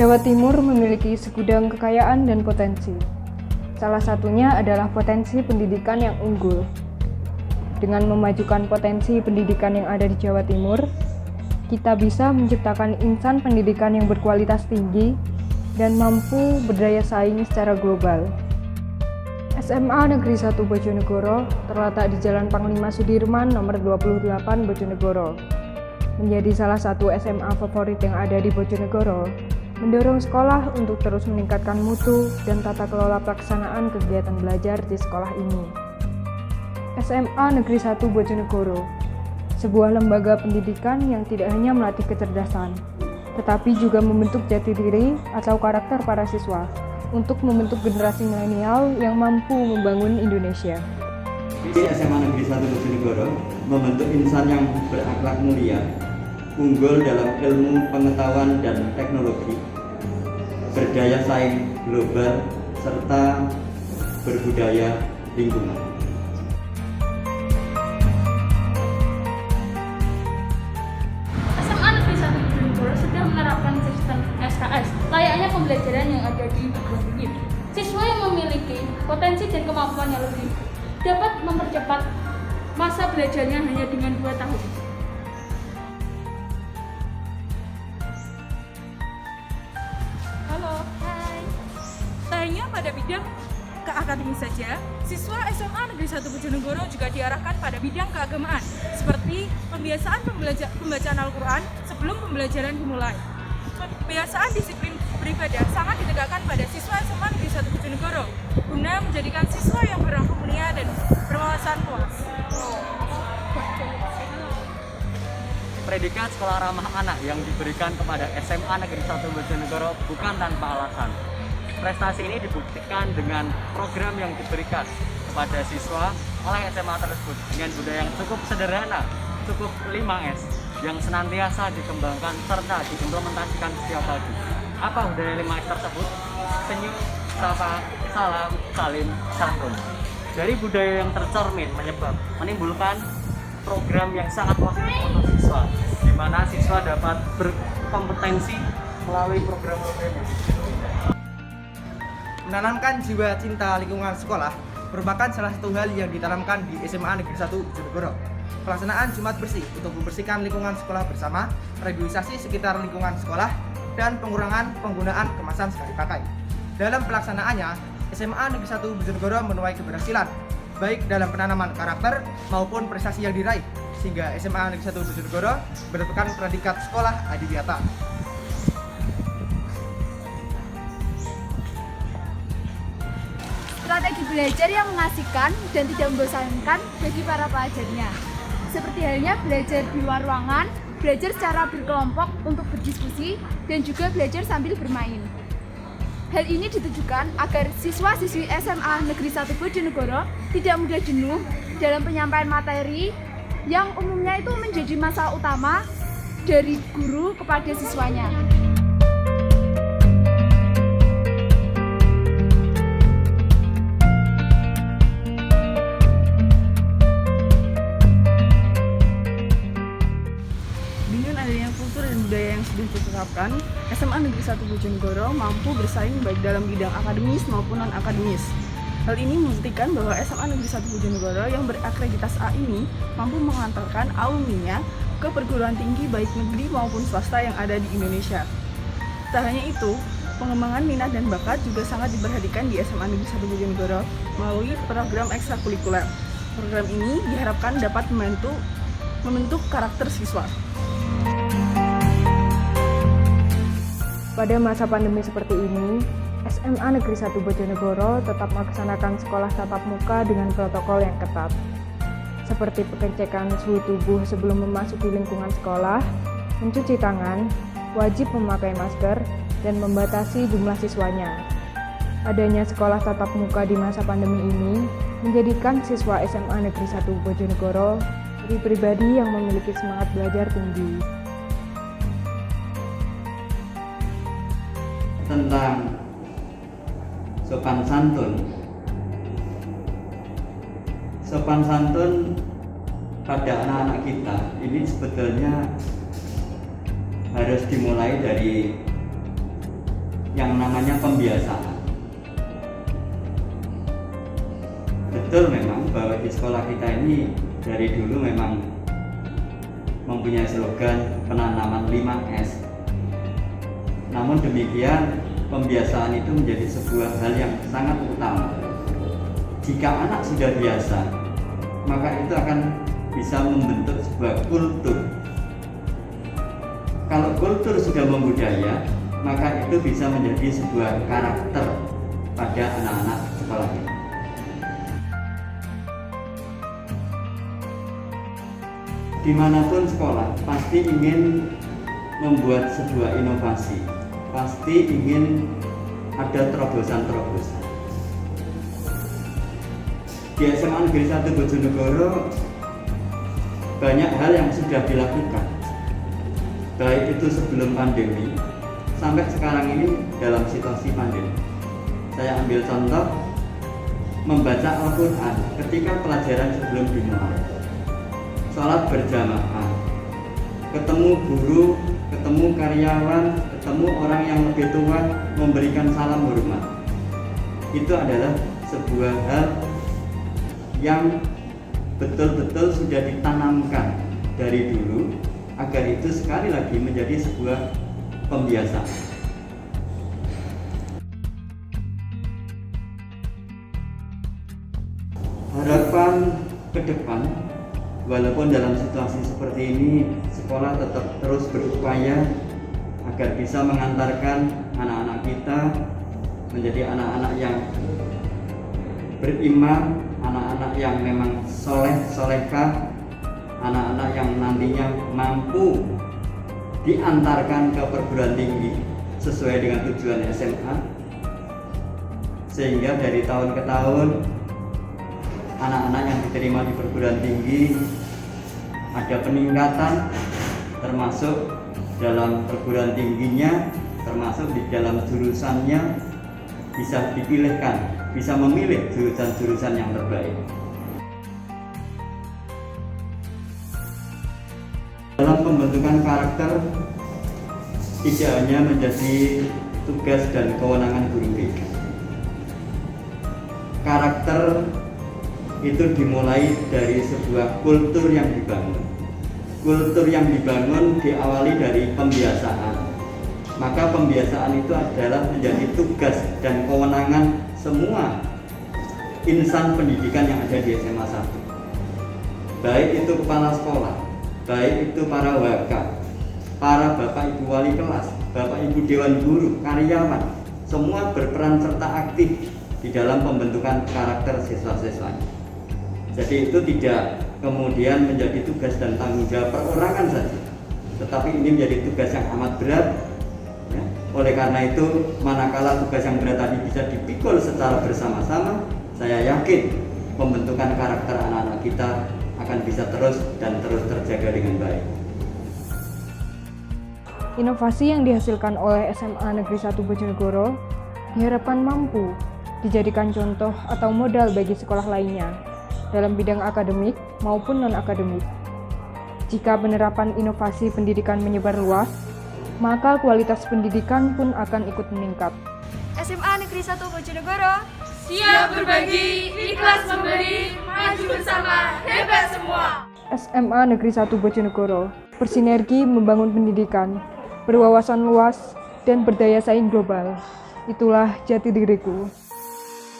Jawa Timur memiliki segudang kekayaan dan potensi. Salah satunya adalah potensi pendidikan yang unggul. Dengan memajukan potensi pendidikan yang ada di Jawa Timur, kita bisa menciptakan insan pendidikan yang berkualitas tinggi dan mampu berdaya saing secara global. SMA Negeri 1 Bojonegoro terletak di Jalan Panglima Sudirman nomor 28 Bojonegoro. Menjadi salah satu SMA favorit yang ada di Bojonegoro, mendorong sekolah untuk terus meningkatkan mutu dan tata kelola pelaksanaan kegiatan belajar di sekolah ini. SMA Negeri 1 Bojonegoro, sebuah lembaga pendidikan yang tidak hanya melatih kecerdasan, tetapi juga membentuk jati diri atau karakter para siswa untuk membentuk generasi milenial yang mampu membangun Indonesia. Di SMA Negeri 1 Bojonegoro membentuk insan yang berakhlak mulia, unggul dalam ilmu pengetahuan dan teknologi, berdaya saing global, serta berbudaya lingkungan. SMA Negeri 1 Bojonegoro sudah menerapkan sistem SKS, layaknya pembelajaran yang ada di perguruan tinggi. Siswa yang memiliki potensi dan kemampuan yang lebih dapat mempercepat masa belajarnya hanya dengan 2 tahun. Halo, hai. Tak hanya pada bidang keakademis saja, siswa SMA Negeri 1 Bojonegoro juga diarahkan pada bidang keagamaan, seperti pembiasaan pembacaan Al-Quran sebelum pembelajaran dimulai. Pembiasaan disiplin beribadah sangat ditegakkan pada siswa SMA Negeri 1 Bojonegoro, guna menjadikan siswa yang berakhlak mulia dan berwawasan luas. Predikat sekolah ramah anak yang diberikan kepada SMA Negeri 1 Bojonegoro bukan tanpa alasan. Prestasi ini dibuktikan dengan program yang diberikan kepada siswa oleh SMA tersebut dengan budaya yang cukup sederhana, cukup 5S, yang senantiasa dikembangkan serta diimplementasikan setiap pagi. Apa budaya 5S tersebut? Senyum, sapa, salam, salim, santun. Dari budaya yang tercermin menimbulkan program yang sangat positif untuk siswa, di mana siswa dapat berkompetensi melalui program-program ini. Menanamkan jiwa cinta lingkungan sekolah merupakan salah satu hal yang ditanamkan di SMA Negeri 1 Bojonegoro. Pelaksanaan Jumat Bersih untuk membersihkan lingkungan sekolah bersama, revitalisasi sekitar lingkungan sekolah, dan pengurangan penggunaan kemasan sekali pakai. Dalam pelaksanaannya, SMA Negeri 1 Bojonegoro menuai keberhasilan, baik dalam penanaman karakter maupun prestasi yang diraih, sehingga SMA Negeri 1 Bojonegoro mendapatkan predikat sekolah adiwiyata. Strategi belajar yang mengasihkan dan tidak membosankan bagi para pelajarnya. Seperti halnya belajar di luar ruangan, belajar secara berkelompok untuk berdiskusi, dan juga belajar sambil bermain. Hal ini ditujukan agar siswa-siswi SMA Negeri 1 Bojonegoro tidak mudah jenuh dalam penyampaian materi yang umumnya itu menjadi masalah utama dari guru kepada siswanya. Kultur dan budaya yang sudah ditetapkan, SMA Negeri 1 Bojonegoro mampu bersaing baik dalam bidang akademis maupun non-akademis. Hal ini membuktikan bahwa SMA Negeri 1 Bojonegoro yang berakreditasi A ini mampu mengantarkan alumninya ke perguruan tinggi baik negeri maupun swasta yang ada di Indonesia. Tak hanya itu, pengembangan minat dan bakat juga sangat diperhatikan di SMA Negeri 1 Bojonegoro melalui program ekstrakurikuler. Program ini diharapkan dapat membentuk karakter siswa. Pada masa pandemi seperti ini, SMA Negeri 1 Bojonegoro tetap melaksanakan sekolah tatap muka dengan protokol yang ketat, seperti pengecekan suhu tubuh sebelum memasuki lingkungan sekolah, mencuci tangan, wajib memakai masker, dan membatasi jumlah siswanya. Adanya sekolah tatap muka di masa pandemi ini menjadikan siswa SMA Negeri 1 Bojonegoro pribadi yang memiliki semangat belajar tinggi. Tentang sopan santun. Sopan santun pada anak-anak kita ini sebetulnya harus dimulai dari yang namanya pembiasaan. Betul memang bahwa di sekolah kita ini dari dulu memang mempunyai slogan penanaman 5S. Namun demikian, pembiasaan itu menjadi sebuah hal yang sangat utama. Jika anak sudah biasa, maka itu akan bisa membentuk sebuah kultur. Kalau kultur sudah membudaya, maka itu bisa menjadi sebuah karakter pada anak-anak sekolah kita. Dimanapun sekolah pasti ingin membuat sebuah inovasi, pasti ingin ada terobosan-terobosan. Di SMA Negeri 1 Bojonegoro banyak hal yang sudah dilakukan, baik itu sebelum pandemi sampai sekarang ini dalam situasi pandemi. Saya ambil contoh membaca Al-Quran ketika pelajaran sebelum dimulai, sholat berjamaah, ketemu guru, ketemu karyawan, ketemu orang yang lebih tua, memberikan salam hormat. Itu adalah sebuah hal yang betul-betul sudah ditanamkan dari dulu agar itu sekali lagi menjadi sebuah pembiasaan. Harapan ke depan, walaupun dalam situasi seperti ini sekolah tetap terus berupaya agar bisa mengantarkan anak-anak kita menjadi anak-anak yang beriman, anak-anak yang memang soleh-solehah, anak-anak yang nantinya mampu diantarkan ke perguruan tinggi sesuai dengan tujuan SMA, sehingga dari tahun ke tahun anak-anak yang diterima di perguruan tinggi ada peningkatan, termasuk dalam perguruan tingginya, termasuk di dalam jurusannya bisa dipilihkan, bisa memilih jurusan-jurusan yang terbaik. Dalam pembentukan karakter tidak hanya menjadi tugas dan kewenangan guru BK. Karakter itu dimulai dari sebuah kultur yang dibangun. Kultur yang dibangun diawali dari pembiasaan. Maka pembiasaan itu adalah menjadi tugas dan kewenangan semua insan pendidikan yang ada di SMA 1. Baik itu kepala sekolah, baik itu para waka, para bapak ibu wali kelas, bapak ibu dewan guru, karyawan, semua berperan serta aktif di dalam pembentukan karakter siswa-siswanya. Jadi itu tidak kemudian menjadi tugas dan tanggung jawab perorangan saja, tetapi ini menjadi tugas yang amat berat. Ya. Oleh karena itu, manakala tugas yang berat tadi bisa dipikul secara bersama-sama, saya yakin pembentukan karakter anak-anak kita akan bisa terus dan terus terjaga dengan baik. Inovasi yang dihasilkan oleh SMA Negeri 1 Bojonegoro diharapkan mampu dijadikan contoh atau modal bagi sekolah lainnya dalam bidang akademik maupun non-akademik. Jika penerapan inovasi pendidikan menyebar luas, maka kualitas pendidikan pun akan ikut meningkat. SMA Negeri 1 Bojonegoro Siap berbagi, ikhlas memberi, maju bersama, hebat semua. SMA Negeri 1 Bojonegoro bersinergi membangun pendidikan, berwawasan luas, dan berdaya saing global. Itulah jati diriku.